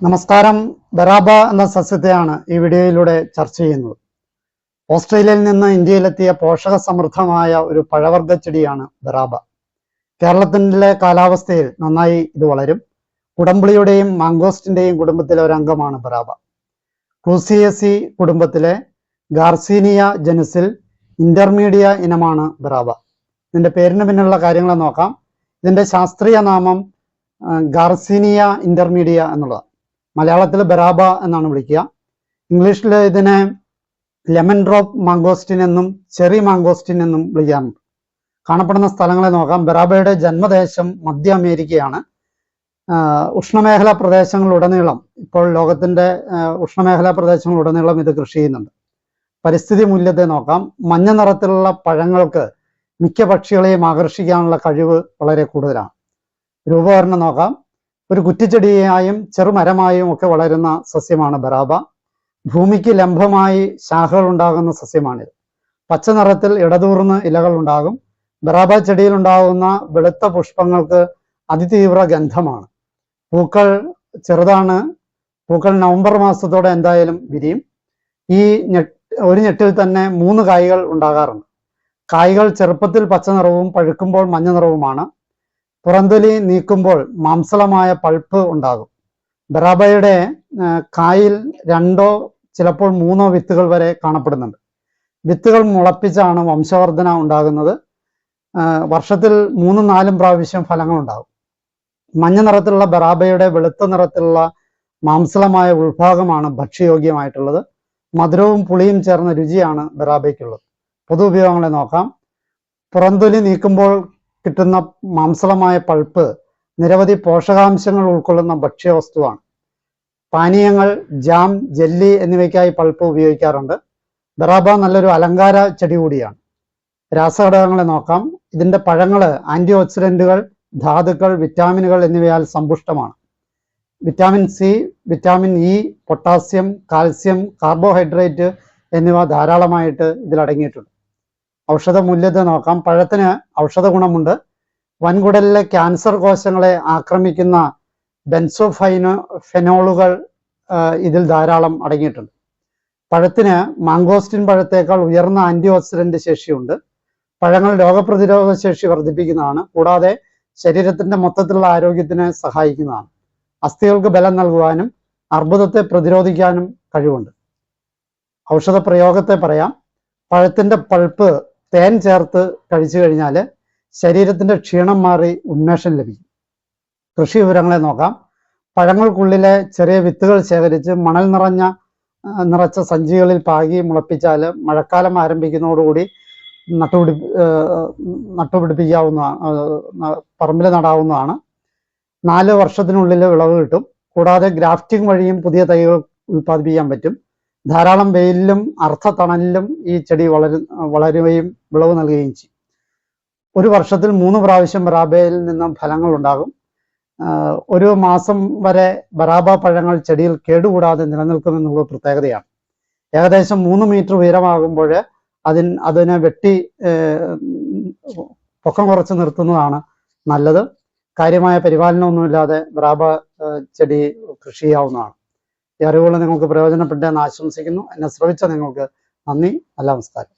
നമസ്കാരം. ബറാബ എന്ന സസ്യത്തെയാണ് ഈ വീഡിയോയിലൂടെ ചർച്ച ചെയ്യുന്നത്. ഓസ്ട്രേലിയയിൽ നിന്ന് ഇന്ത്യയിലെത്തിയ പോഷക സമൃദ്ധമായ ഒരു പഴവർഗ്ഗ ചെടിയാണ് ബറാബ. കേരളത്തിലെ കാലാവസ്ഥയിൽ നന്നായി ഇത് വളരും. കുടംപുളിയുടെയും മാംഗോസ്റ്റിന്റെയും കുടുംബത്തിലെ ഒരു അംഗമാണ് ബറാബ. ക്രൂസിയേസി കുടുംബത്തിലെ ഗാർസീനിയ ജനുസിൽ ഇന്റർമീഡിയ ഇനമാണ് ബറാബ. ഇതിന്റെ പേരിന് പിന്നിലുള്ള കാര്യങ്ങൾ നോക്കാം. ഇതിന്റെ ശാസ്ത്രീയ നാമം ഗാർസീനിയ ഇന്റർമീഡിയ എന്നുള്ളതാണ്. മലയാളത്തിൽ ബറാബ എന്നാണ് വിളിക്കുക. ഇംഗ്ലീഷിൽ ഇതിനെ ലെമൺ ഡ്രോപ്പ് മാംഗോസ്റ്റിൻ എന്നും ചെറി മാംഗോസ്റ്റിൻ എന്നും വിളിക്കാറുണ്ട്. കാണപ്പെടുന്ന സ്ഥലങ്ങളെ നോക്കാം. ബറാബയുടെ ജന്മദേശം മധ്യ അമേരിക്കയാണ്. ഉഷ്ണമേഖലാ പ്രദേശങ്ങളുടനീളം, ഇപ്പോൾ ലോകത്തിന്റെ ഉഷ്ണമേഖലാ പ്രദേശങ്ങളുടനീളം ഇത് കൃഷി ചെയ്യുന്നുണ്ട്. പരിസ്ഥിതി മൂല്യത്തെ നോക്കാം. മഞ്ഞ നിറത്തിലുള്ള പഴങ്ങൾക്ക് മിക്ക പക്ഷികളെയും ആകർഷിക്കാനുള്ള കഴിവ് വളരെ കൂടുതലാണ്. രൂപവർണ്ണം നോക്കാം. ഒരു കുറ്റിച്ചെടിയായും ചെറുമരമായും ഒക്കെ വളരുന്ന സസ്യമാണ് ബറാബ. ഭൂമിക്ക് ലംബമായി ശാഖകൾ ഉണ്ടാകുന്ന സസ്യമാണിത്. പച്ച നിറത്തിൽ ഇടതൂർന്ന് ഇലകൾ ഉണ്ടാകും. ബറാബ ചെടിയിൽ ഉണ്ടാകുന്ന വെളുത്ത പുഷ്പങ്ങൾക്ക് അതിതീവ്ര ഗന്ധമാണ്. പൂക്കൾ ചെറുതാണ്. പൂക്കൾ നവംബർ മാസത്തോടെ എന്തായാലും വിരിയും. ഈ ഒരു ഞെട്ടിൽ തന്നെ 3 കായ്കൾ ഉണ്ടാകാറുണ്ട്. കായ്കൾ ചെറുപ്പത്തിൽ പച്ച നിറവും പഴുക്കുമ്പോൾ മഞ്ഞ നിറവുമാണ്. പുറന്തൊലി നീക്കുമ്പോൾ മാംസളമായ പൾപ്പ് ഉണ്ടാകും. ബറാബയുടെ കായിൽ 2 ചിലപ്പോൾ 3 വിത്തുകൾ വരെ കാണപ്പെടുന്നുണ്ട്. വിത്തുകൾ മുളപ്പിച്ചാണ് വംശവർധന ഉണ്ടാകുന്നത്. വർഷത്തിൽ 3-4 പ്രാവശ്യം ഫലങ്ങൾ ഉണ്ടാകും. മഞ്ഞ നിറത്തിലുള്ള ബറാബയുടെ വെളുത്ത നിറത്തിലുള്ള മാംസളമായ ഉൾഭാഗമാണ് ഭക്ഷ്യയോഗ്യമായിട്ടുള്ളത്. മധുരവും പുളിയും ചേർന്ന രുചിയാണ് ബറാബയ്ക്കുള്ളത്. പൊതു ഉപയോഗങ്ങളെ നോക്കാം. പുറന്തൊലി നീക്കുമ്പോൾ കിട്ടുന്ന മാംസളമായ പൾപ്പ് നിരവധി പോഷകാംശങ്ങൾ ഉൾക്കൊള്ളുന്ന ഭക്ഷ്യവസ്തുവാണ്. പാനീയങ്ങൾ, ജാം, ജെല്ലി എന്നിവയ്ക്കായി പൾപ്പ് ഉപയോഗിക്കാറുണ്ട്. ബറാബ നല്ലൊരു അലങ്കാര ചെടി കൂടിയാണ്. രാസഘടകങ്ങളെ നോക്കാം. ഇതിന്റെ പഴങ്ങള് ആന്റി ഓക്സിഡന്റുകൾ, ധാതുക്കൾ, വിറ്റാമിനുകൾ എന്നിവയാൽ സമ്പുഷ്ടമാണ്. Vitamin C, vitamin E, potassium, calcium, carbohydrate എന്നിവ ധാരാളമായിട്ട് ഇതിലടങ്ങിയിട്ടുണ്ട്. ഔഷധ മൂല്യത്തെ നോക്കാം. പഴത്തിന് ഔഷധ ഗുണമുണ്ട്. വൻകുടലിലെ ക്യാൻസർ കോശങ്ങളെ ആക്രമിക്കുന്ന ഫെനോളുകൾ ഇതിൽ ധാരാളം അടങ്ങിയിട്ടുണ്ട്. പഴത്തിന് മാംഗോസ്റ്റിൻ പഴത്തേക്കാൾ ഉയർന്ന ആന്റി ഓക്സിഡന്റ് ശേഷിയുണ്ട്. പഴങ്ങൾ രോഗപ്രതിരോധ ശേഷി വർദ്ധിപ്പിക്കുന്നതാണ്. കൂടാതെ ശരീരത്തിന്റെ മൊത്തത്തിലുള്ള ആരോഗ്യത്തിന് സഹായിക്കുന്നതാണ്. അസ്ഥികൾക്ക് ബലം നൽകുവാനും അർബുദത്തെ പ്രതിരോധിക്കാനും കഴിവുണ്ട്. ഔഷധ പ്രയോഗത്തെ പറയാം. പഴത്തിന്റെ പൾപ്പ് തേൻ ചേർത്ത് കഴിച്ചു കഴിഞ്ഞാൽ ശരീരത്തിന്റെ ക്ഷീണം മാറി ഉന്മേഷം ലഭിക്കും. കൃഷി വിവരങ്ങളെ നോക്കാം. പഴങ്ങൾക്കുള്ളിലെ ചെറിയ വിത്തുകൾ ശേഖരിച്ച് മണൽ നിറച്ച സഞ്ചികളിൽ പാകി മുളപ്പിച്ചാൽ മഴക്കാലം ആരംഭിക്കുന്നതോടുകൂടി നട്ടുപിടിപ്പിക്കാവുന്നതാണ്. പറമ്പിൽ നടാവുന്നതാണ്. 4 വർഷത്തിനുള്ളിൽ വിളവ് കിട്ടും. കൂടാതെ ഗ്രാഫ്റ്റിംഗ് വഴിയും പുതിയ തൈകൾ ഉൽപ്പാദിപ്പിക്കാൻ പറ്റും. ധാരാളം വെയിലിലും അർദ്ധതണലിലും ഈ ചെടി വളരുകയും വിളവ് നൽകുകയും ചെയ്യും. ഒരു വർഷത്തിൽ 3 പ്രാവശ്യം ബറാബയിൽ നിന്നും ഫലങ്ങൾ ഉണ്ടാകും. 1 മാസം വരെ ബറാബ പഴങ്ങൾ ചെടിയിൽ കേടുകൂടാതെ നിലനിൽക്കുമെന്നുള്ള പ്രത്യേകതയാണ്. ഏകദേശം 3 മീറ്റർ ഉയരമാകുമ്പോൾ അതിനെ വെട്ടി പൊക്കം കുറച്ച് നിർത്തുന്നതാണ് നല്ലത്. കാര്യമായ പരിപാലനമൊന്നുമില്ലാതെ ബറാബ ചെടി കൃഷി ചെയ്യാവുന്നതാണ്. ഈ അറിവുകൾ നിങ്ങൾക്ക് പ്രയോജനപ്പെട്ടെന്ന് ആശംസിക്കുന്നു. എന്നെ ശ്രവിച്ച നിങ്ങൾക്ക് നന്ദി. നല്ല നമസ്കാരം.